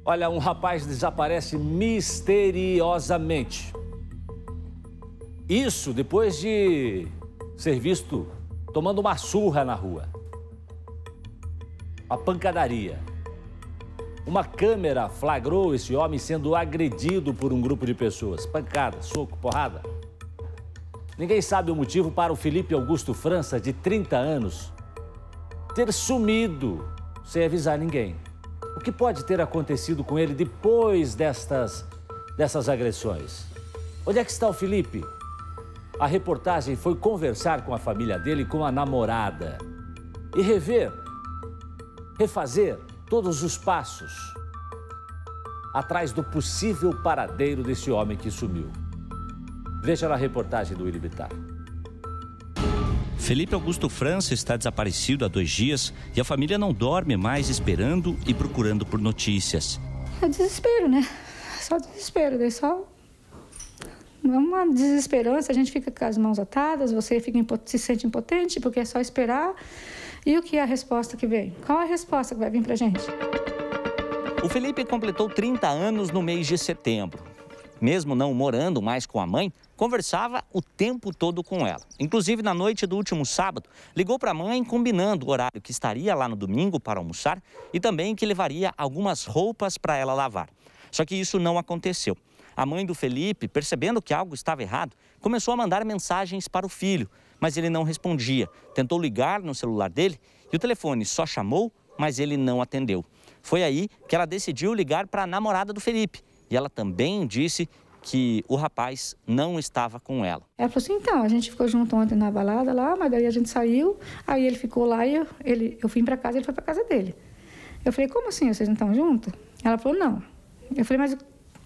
Olha, um rapaz desaparece misteriosamente. Isso depois de ser visto tomando uma surra na rua. Uma pancadaria. Uma câmera flagrou esse homem sendo agredido por um grupo de pessoas. Pancada, soco, porrada. Ninguém sabe o motivo para o Felipe Augusto França, de 30 anos, ter sumido sem avisar ninguém. O que pode ter acontecido com ele depois dessas agressões? Onde é que está o Felipe? A reportagem foi conversar com a família dele e com a namorada e refazer todos os passos atrás do possível paradeiro desse homem que sumiu. Veja na reportagem do Willy Bittar. Felipe Augusto França está desaparecido há 2 dias e a família não dorme mais esperando e procurando por notícias. É desespero, né? Só desespero, daí só uma desesperança, a gente fica com as mãos atadas, você se sente impotente porque é só esperar. E o que é a resposta que vem? Qual é a resposta que vai vir pra gente? O Felipe completou 30 anos no mês de setembro. Mesmo não morando mais com a mãe, conversava o tempo todo com ela. Inclusive, na noite do último sábado, ligou para a mãe combinando o horário que estaria lá no domingo para almoçar e também que levaria algumas roupas para ela lavar. Só que isso não aconteceu. A mãe do Felipe, percebendo que algo estava errado, começou a mandar mensagens para o filho, mas ele não respondia. Tentou ligar no celular dele e o telefone só chamou, mas ele não atendeu. Foi aí que ela decidiu ligar para a namorada do Felipe. E ela também disse que o rapaz não estava com ela. Ela falou assim, então, a gente ficou junto ontem na balada lá, mas daí a gente saiu, aí ele ficou lá e eu vim para casa, ele foi para casa dele. Eu falei, como assim, vocês não estão juntos? Ela falou, não. Eu falei, mas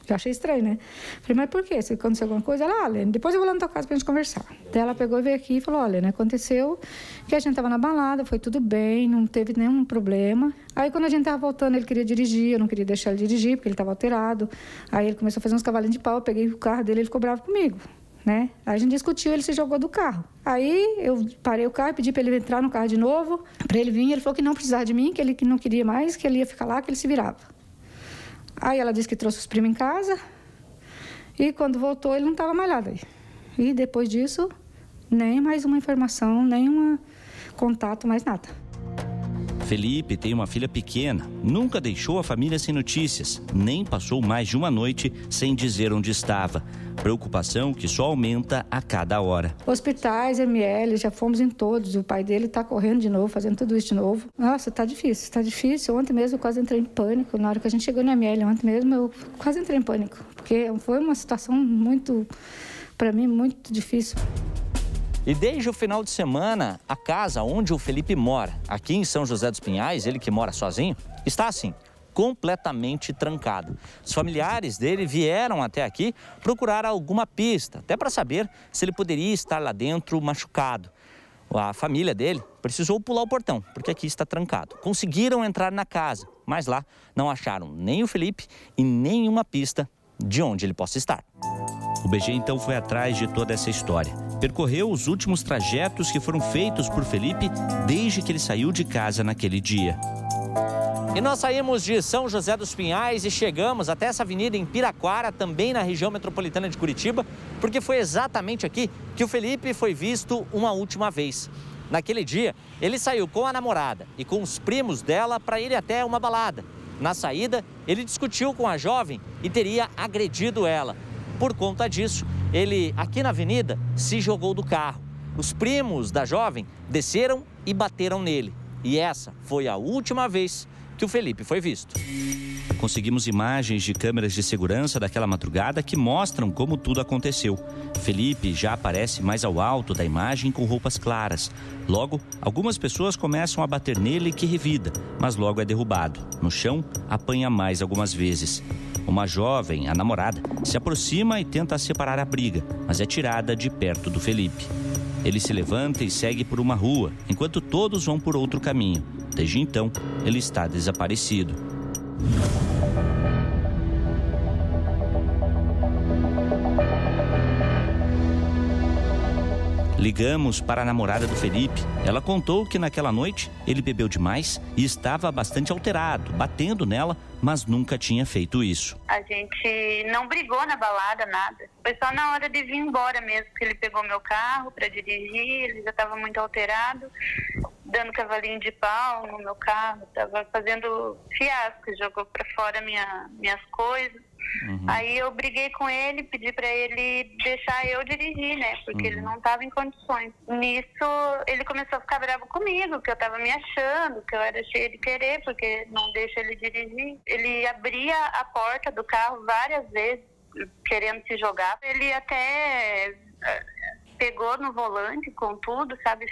eu achei estranho, né? Eu falei, mas por quê? Se aconteceu alguma coisa? Ela, Lene, depois eu vou lá na tua casa pra gente conversar. Daí ela pegou e veio aqui e falou, olha, né, aconteceu que a gente tava na balada, foi tudo bem, não teve nenhum problema. Aí quando a gente tava voltando, ele queria dirigir, eu não queria deixar ele dirigir, porque ele tava alterado. Aí ele começou a fazer uns cavalinhos de pau, eu peguei o carro dele, ele ficou bravo comigo, né? Aí a gente discutiu, ele se jogou do carro. Aí eu parei o carro, pedi pra ele entrar no carro de novo, pra ele vir, ele falou que não precisava de mim, que ele não queria mais, que ele ia ficar lá, que ele se virava. Aí ela disse que trouxe os primos em casa e quando voltou ele não estava malhado aí. E depois disso, nem mais uma informação, nem um contato, mais nada. Felipe tem uma filha pequena, nunca deixou a família sem notícias, nem passou mais de uma noite sem dizer onde estava. Preocupação que só aumenta a cada hora. Hospitais, ML, já fomos em todos. O pai dele está correndo de novo, fazendo tudo isso de novo. Nossa, tá difícil. Ontem mesmo eu quase entrei em pânico. Na hora que a gente chegou no ML, ontem mesmo eu quase entrei em pânico. Porque foi uma situação para mim, muito difícil. E desde o final de semana, a casa onde o Felipe mora, aqui em São José dos Pinhais, ele que mora sozinho, está assim, completamente trancado. Os familiares dele vieram até aqui procurar alguma pista, até para saber se ele poderia estar lá dentro machucado. A família dele precisou pular o portão, porque aqui está trancado. Conseguiram entrar na casa, mas lá não acharam nem o Felipe e nenhuma pista de onde ele possa estar. O BG então foi atrás de toda essa história. Percorreu os últimos trajetos que foram feitos por Felipe desde que ele saiu de casa naquele dia. E nós saímos de São José dos Pinhais e chegamos até essa avenida em Piraquara, também na região metropolitana de Curitiba, porque foi exatamente aqui que o Felipe foi visto uma última vez. Naquele dia, ele saiu com a namorada e com os primos dela para ir até uma balada. Na saída, ele discutiu com a jovem e teria agredido ela. Por conta disso, ele, aqui na avenida, se jogou do carro. Os primos da jovem desceram e bateram nele. E essa foi a última vez que o Felipe foi visto. Conseguimos imagens de câmeras de segurança daquela madrugada que mostram como tudo aconteceu. Felipe já aparece mais ao alto da imagem com roupas claras. Logo, algumas pessoas começam a bater nele que revida, mas logo é derrubado. No chão, apanha mais algumas vezes. Uma jovem, a namorada, se aproxima e tenta separar a briga, mas é tirada de perto do Felipe. Ele se levanta e segue por uma rua, enquanto todos vão por outro caminho. Desde então, ele está desaparecido. Ligamos para a namorada do Felipe. Ela contou que naquela noite ele bebeu demais e estava bastante alterado, batendo nela, mas nunca tinha feito isso. A gente não brigou na balada, nada. Foi só na hora de vir embora mesmo, que ele pegou meu carro para dirigir, ele já estava muito alterado, dando cavalinho de pau no meu carro, estava fazendo fiasco, jogou para fora minhas coisas. Aí eu briguei com ele, pedi para ele deixar eu dirigir, né? Porque ele não estava em condições. Nisso, ele começou a ficar bravo comigo, que eu estava me achando, que eu era cheia de querer, porque não deixa ele dirigir. Ele abria a porta do carro várias vezes, querendo se jogar. Ele até pegou no volante com tudo, sabe?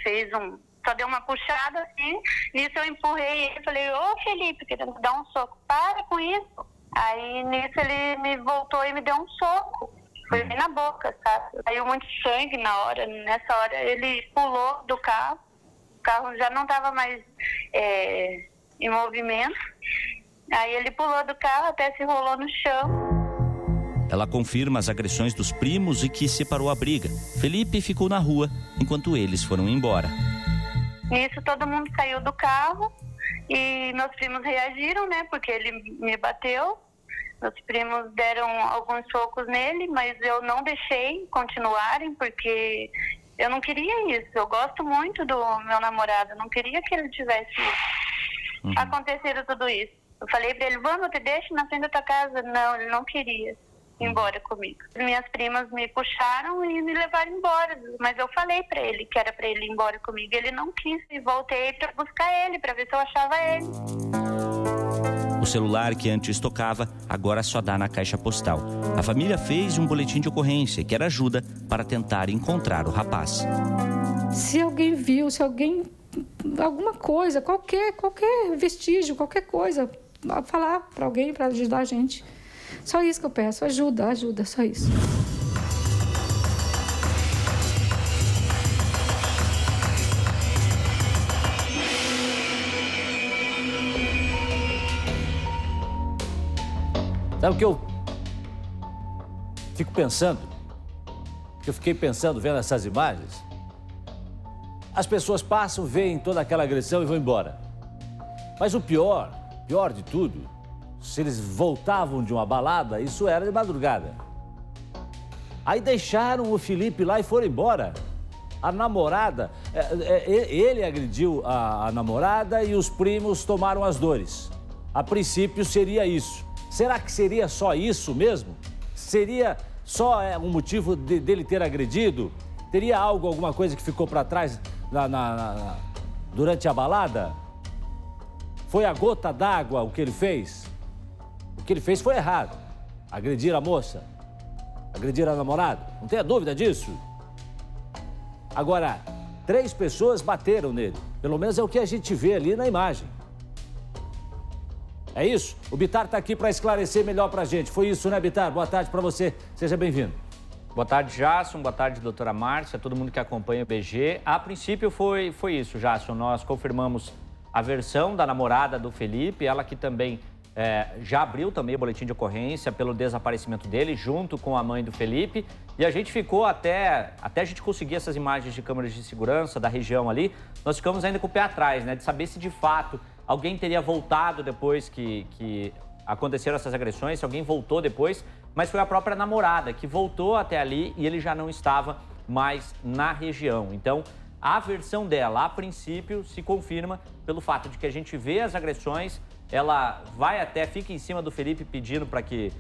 Só deu uma puxada assim. Nisso eu empurrei ele, falei: ô Felipe, querendo dar um soco, para com isso. Aí, nisso, ele me voltou e me deu um soco. Foi bem na boca, sabe? Saiu muito sangue na hora. Nessa hora, ele pulou do carro. O carro já não estava mais em movimento. Aí, ele pulou do carro, até se rolou no chão. Ela confirma as agressões dos primos e que separou a briga. Felipe ficou na rua, enquanto eles foram embora. Nisso, todo mundo saiu do carro. E meus primos reagiram, né? Porque ele me bateu. Meus primos deram alguns socos nele, mas eu não deixei continuarem, porque eu não queria isso. Eu gosto muito do meu namorado. Eu não queria que ele tivesse acontecido tudo isso. Eu falei pra ele: vamos, eu te deixo na frente da tua casa. Não, ele não queria ir embora comigo. Minhas primas me puxaram e me levaram embora, mas eu falei pra ele que era pra ele ir embora comigo. Ele não quis e voltei pra buscar ele, pra ver se eu achava ele. O celular que antes tocava, agora só dá na caixa postal. A família fez um boletim de ocorrência, que era ajuda para tentar encontrar o rapaz. Se alguém viu, alguma coisa, qualquer vestígio, qualquer coisa, falar para alguém para ajudar a gente. Só isso que eu peço, ajuda, só isso. Sabe o que eu fico pensando? Que eu fiquei pensando vendo essas imagens? As pessoas passam, veem toda aquela agressão e vão embora. Mas o pior de tudo, se eles voltavam de uma balada, isso era de madrugada. Aí deixaram o Felipe lá e foram embora. A namorada, ele agrediu a namorada e os primos tomaram as dores. A princípio seria isso. Será que seria só isso mesmo? Seria só um motivo dele ter agredido? Teria alguma coisa que ficou para trás durante a balada? Foi a gota d'água o que ele fez? O que ele fez foi errado. Agredir a moça, agredir a namorada, não tenha dúvida disso. Agora, 3 pessoas bateram nele. Pelo menos é o que a gente vê ali na imagem. É isso? O Bitar está aqui para esclarecer melhor para a gente. Foi isso, né, Bitar? Boa tarde para você. Seja bem-vindo. Boa tarde, Jasson. Boa tarde, doutora Márcia, todo mundo que acompanha o BG. A princípio foi isso, Jasson. Nós confirmamos a versão da namorada do Felipe, ela que também já abriu também o boletim de ocorrência pelo desaparecimento dele, junto com a mãe do Felipe. E a gente ficou até a gente conseguir essas imagens de câmeras de segurança da região ali, nós ficamos ainda com o pé atrás, né? De saber se de fato alguém teria voltado depois que aconteceram essas agressões, se alguém voltou depois, mas foi a própria namorada que voltou até ali e ele já não estava mais na região. Então, a versão dela, a princípio, se confirma pelo fato de que a gente vê as agressões, ela fica em cima do Felipe pedindo para que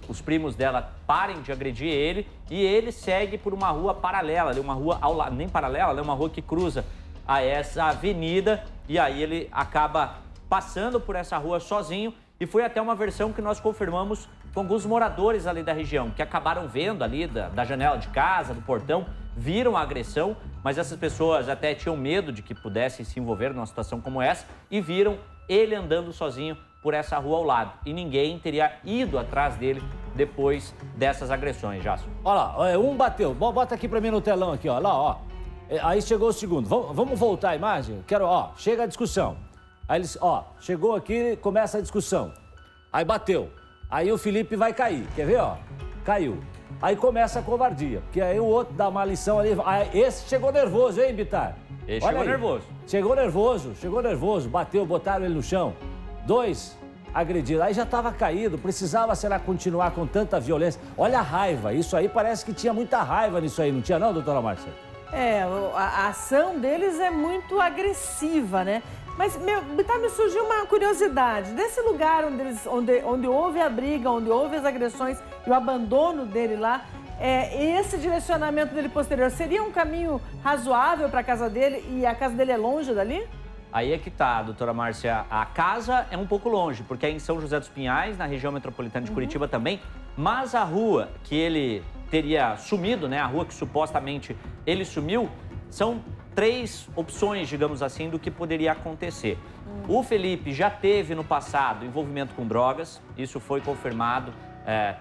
os primos dela parem de agredir ele e ele segue por uma rua paralela, uma rua nem paralela, uma rua que cruza a essa avenida e aí ele acaba passando por essa rua sozinho e foi até uma versão que nós confirmamos com alguns moradores ali da região, que acabaram vendo ali da janela de casa, do portão, viram a agressão, mas essas pessoas até tinham medo de que pudessem se envolver numa situação como essa e viram ele andando sozinho por essa rua ao lado. E ninguém teria ido atrás dele depois dessas agressões, Jasson. Olha lá, um bateu. Bota aqui pra mim no telão aqui, ó. Lá, ó. Aí chegou o segundo. Vamos voltar a imagem? Quero, chega a discussão. Aí eles, chegou aqui, começa a discussão. Aí bateu. Aí o Felipe vai cair. Quer ver, ó? Caiu. Aí começa a covardia, porque aí o outro dá uma lição ali. Esse chegou nervoso, hein, Bitar? Ele chegou nervoso. Chegou nervoso, bateu, botaram ele no chão. 2 agredidos. Aí já estava caído, precisava, será, continuar com tanta violência. Olha a raiva, isso aí parece que tinha muita raiva nisso aí, não tinha não, doutora Márcia? A ação deles é muito agressiva, né? Mas me surgiu uma curiosidade. Desse lugar onde houve a briga, onde houve as agressões e o abandono dele lá, esse direcionamento dele posterior seria um caminho razoável para a casa dele e a casa dele é longe dali? Aí é que tá, doutora Márcia. A casa é um pouco longe, porque é em São José dos Pinhais, na região metropolitana de Curitiba também, mas a rua que ele teria sumido, né, a rua que supostamente ele sumiu, são 3 opções, digamos assim, do que poderia acontecer. O Felipe já teve no passado envolvimento com drogas, isso foi confirmado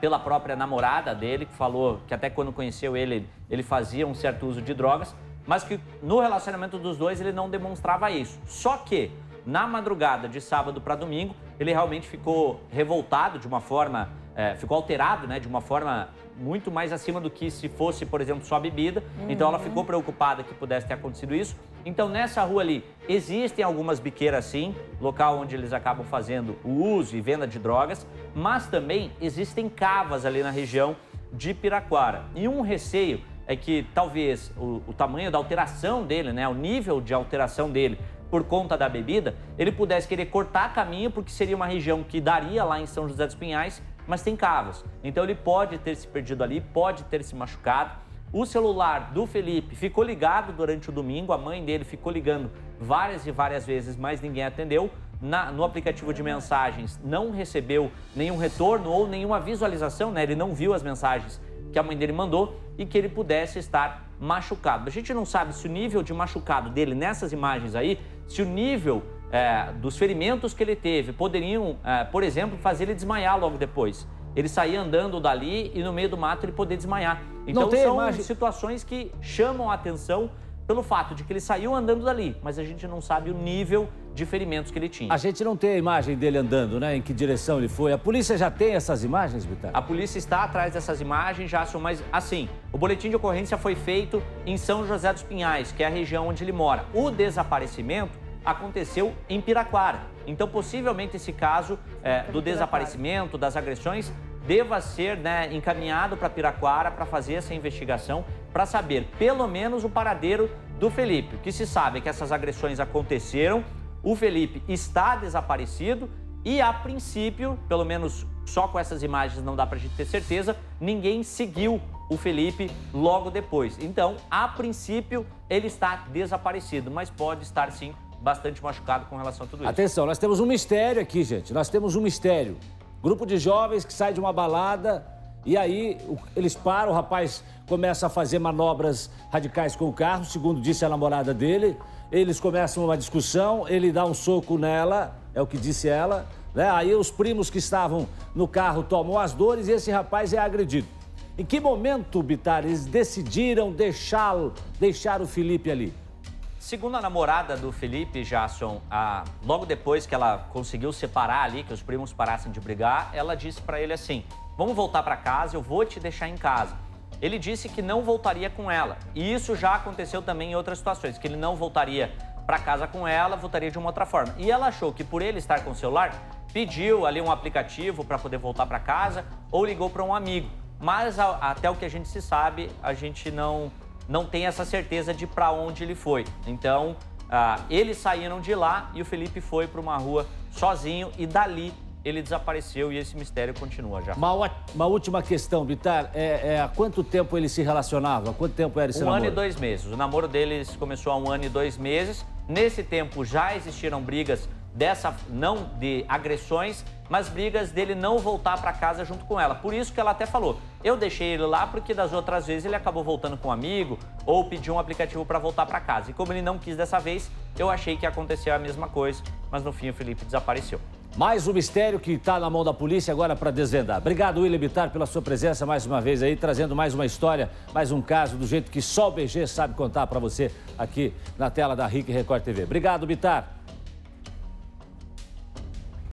pela própria namorada dele, que falou que até quando conheceu ele, ele fazia um certo uso de drogas, mas que no relacionamento dos dois ele não demonstrava isso. Só que na madrugada de sábado para domingo, ele realmente ficou revoltado de uma forma, ficou alterado, né, de uma forma muito mais acima do que se fosse, por exemplo, só bebida. Então ela ficou preocupada que pudesse ter acontecido isso. Então nessa rua ali existem algumas biqueiras sim, local onde eles acabam fazendo o uso e venda de drogas, mas também existem cavas ali na região de Piraquara. E um receio é que talvez o tamanho da alteração dele, né, o nível de alteração dele por conta da bebida, ele pudesse querer cortar caminho, porque seria uma região que daria lá em São José dos Pinhais, mas tem cavas. Então ele pode ter se perdido ali, pode ter se machucado. O celular do Felipe ficou ligado durante o domingo, a mãe dele ficou ligando várias e várias vezes, mas ninguém atendeu. No aplicativo de mensagens não recebeu nenhum retorno ou nenhuma visualização, né? Ele não viu as mensagens que a mãe dele mandou e que ele pudesse estar machucado. A gente não sabe se o nível de machucado dele nessas imagens aí, se o nível dos ferimentos que ele teve poderiam, por exemplo, fazer ele desmaiar logo depois. Ele sair andando dali e no meio do mato ele poder desmaiar. Então são situações que chamam a atenção pelo fato de que ele saiu andando dali, mas a gente não sabe o nível de ferimentos que ele tinha. A gente não tem a imagem dele andando, né? Em que direção ele foi. A polícia já tem essas imagens, Bitar? A polícia está atrás dessas imagens, já são mais... Assim, o boletim de ocorrência foi feito em São José dos Pinhais, que é a região onde ele mora. O desaparecimento aconteceu em Piraquara. Então, possivelmente, esse caso do desaparecimento, das agressões, deva ser, né, encaminhado para Piraquara para fazer essa investigação, para saber pelo menos o paradeiro do Felipe. O que se sabe é que essas agressões aconteceram, o Felipe está desaparecido e, a princípio, pelo menos só com essas imagens não dá para a gente ter certeza, ninguém seguiu o Felipe logo depois. Então, a princípio, ele está desaparecido, mas pode estar, sim, bastante machucado com relação a tudo isso. Atenção, nós temos um mistério aqui, gente. Nós temos um mistério. Grupo de jovens que sai de uma balada e aí eles param, o rapaz começa a fazer manobras radicais com o carro, segundo disse a namorada dele. Eles começam uma discussão, ele dá um soco nela, é o que disse ela, né? Aí os primos que estavam no carro tomam as dores e esse rapaz é agredido. Em que momento, Bitar, eles decidiram deixar o Felipe ali? Segundo a namorada do Felipe, Jasson, logo depois que ela conseguiu separar ali, que os primos parassem de brigar, ela disse para ele assim: vamos voltar para casa, eu vou te deixar em casa. Ele disse que não voltaria com ela. E isso já aconteceu também em outras situações, que ele não voltaria para casa com ela, voltaria de uma outra forma. E ela achou que por ele estar com o celular, pediu ali um aplicativo para poder voltar para casa ou ligou para um amigo. Mas até o que a gente se sabe, a gente não tem essa certeza de para onde ele foi. Então, eles saíram de lá e o Felipe foi para uma rua sozinho e dali ele desapareceu e esse mistério continua já. Uma última questão, Bitar, há quanto tempo eles se relacionavam? Há quanto tempo era esse namoro? 1 ano e 2 meses. O namoro deles começou há 1 ano e 2 meses. Nesse tempo já existiram brigas não de agressões, mas brigas dele não voltar para casa junto com ela. Por isso que ela até falou, eu deixei ele lá porque das outras vezes ele acabou voltando com um amigo ou pediu um aplicativo para voltar para casa. E como ele não quis dessa vez, eu achei que ia acontecer a mesma coisa, mas no fim o Felipe desapareceu. Mais um mistério que está na mão da polícia agora para desvendar. Obrigado, William Bitar, pela sua presença mais uma vez aí, trazendo mais uma história, mais um caso do jeito que só o BG sabe contar para você aqui na tela da RIC Record TV. Obrigado, Bitar.